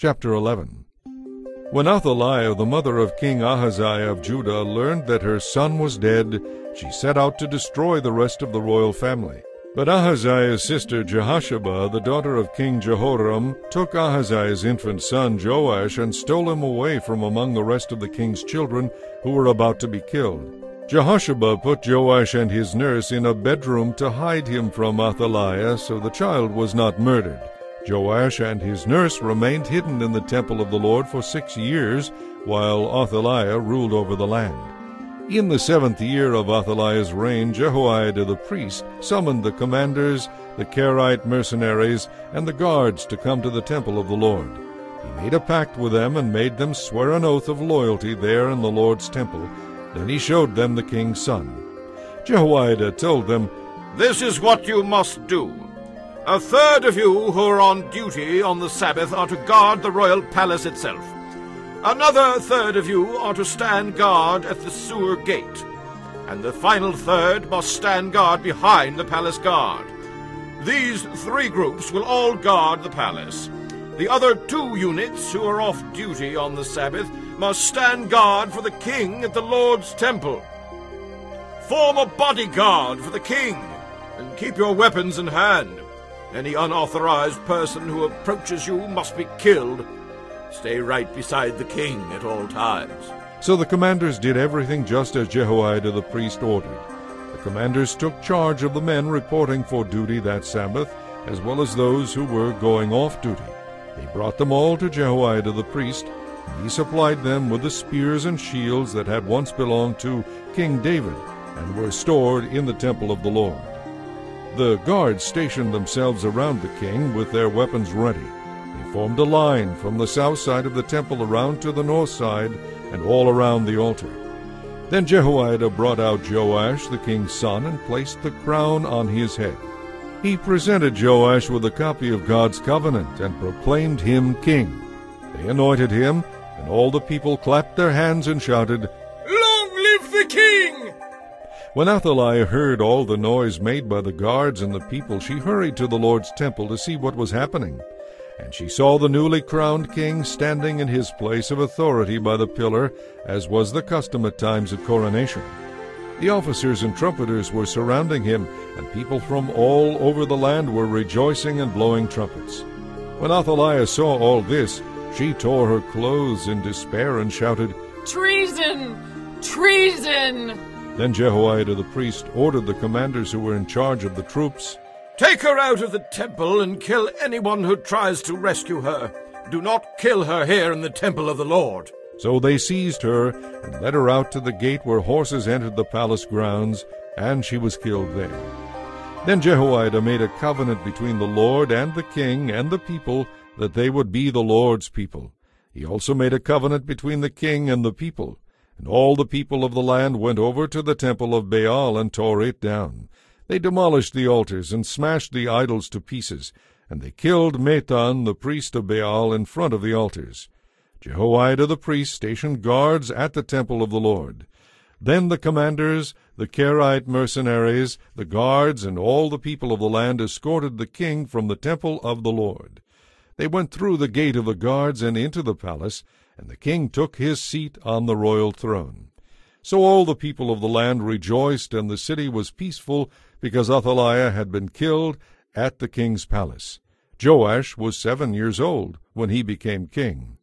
Chapter 11. When Athaliah, the mother of King Ahaziah of Judah, learned that her son was dead, she set out to destroy the rest of the royal family. But Ahaziah's sister Jehosheba, the daughter of King Jehoram, took Ahaziah's infant son Joash and stole him away from among the rest of the king's children who were about to be killed. Jehosheba put Joash and his nurse in a bedroom to hide him from Athaliah, so the child was not murdered. Joash and his nurse remained hidden in the temple of the Lord for 6 years, while Athaliah ruled over the land. In the 7th year of Athaliah's reign, Jehoiada the priest summoned the commanders, the Karaite mercenaries, and the guards to come to the temple of the Lord. He made a pact with them and made them swear an oath of loyalty there in the Lord's temple. Then he showed them the king's son. Jehoiada told them, "This is what you must do. A third of you who are on duty on the Sabbath are to guard the royal palace itself. Another third of you are to stand guard at the sewer gate, and the final third must stand guard behind the palace guard. These 3 groups will all guard the palace. The other 2 units who are off duty on the Sabbath must stand guard for the king at the Lord's temple. Form a bodyguard for the king, and keep your weapons in hand. Any unauthorized person who approaches you must be killed. Stay right beside the king at all times." So the commanders did everything just as Jehoiada the priest ordered. The commanders took charge of the men reporting for duty that Sabbath, as well as those who were going off duty. They brought them all to Jehoiada the priest, and he supplied them with the spears and shields that had once belonged to King David and were stored in the temple of the Lord. The guards stationed themselves around the king with their weapons ready. They formed a line from the south side of the temple around to the north side and all around the altar. Then Jehoiada brought out Joash, the king's son, and placed the crown on his head. He presented Joash with a copy of God's covenant and proclaimed him king. They anointed him, and all the people clapped their hands and shouted, "Long live the king!" When Athaliah heard all the noise made by the guards and the people, she hurried to the Lord's temple to see what was happening. And she saw the newly crowned king standing in his place of authority by the pillar, as was the custom at times of coronation. The officers and trumpeters were surrounding him, and people from all over the land were rejoicing and blowing trumpets. When Athaliah saw all this, she tore her clothes in despair and shouted, "Treason! Treason!" Then Jehoiada the priest ordered the commanders who were in charge of the troops, "Take her out of the temple and kill anyone who tries to rescue her. Do not kill her here in the temple of the Lord." So they seized her and led her out to the gate where horses entered the palace grounds, and she was killed there. Then Jehoiada made a covenant between the Lord and the king and the people that they would be the Lord's people. He also made a covenant between the king and the people. And all the people of the land went over to the temple of Baal and tore it down. They demolished the altars and smashed the idols to pieces, and they killed Mathan, the priest of Baal, in front of the altars. Jehoiada the priest stationed guards at the temple of the Lord. Then the commanders, the Karaite mercenaries, the guards, and all the people of the land escorted the king from the temple of the Lord. They went through the gate of the guards and into the palace, and the king took his seat on the royal throne. So all the people of the land rejoiced, and the city was peaceful, because Athaliah had been killed at the king's palace. Joash was 7 years old when he became king.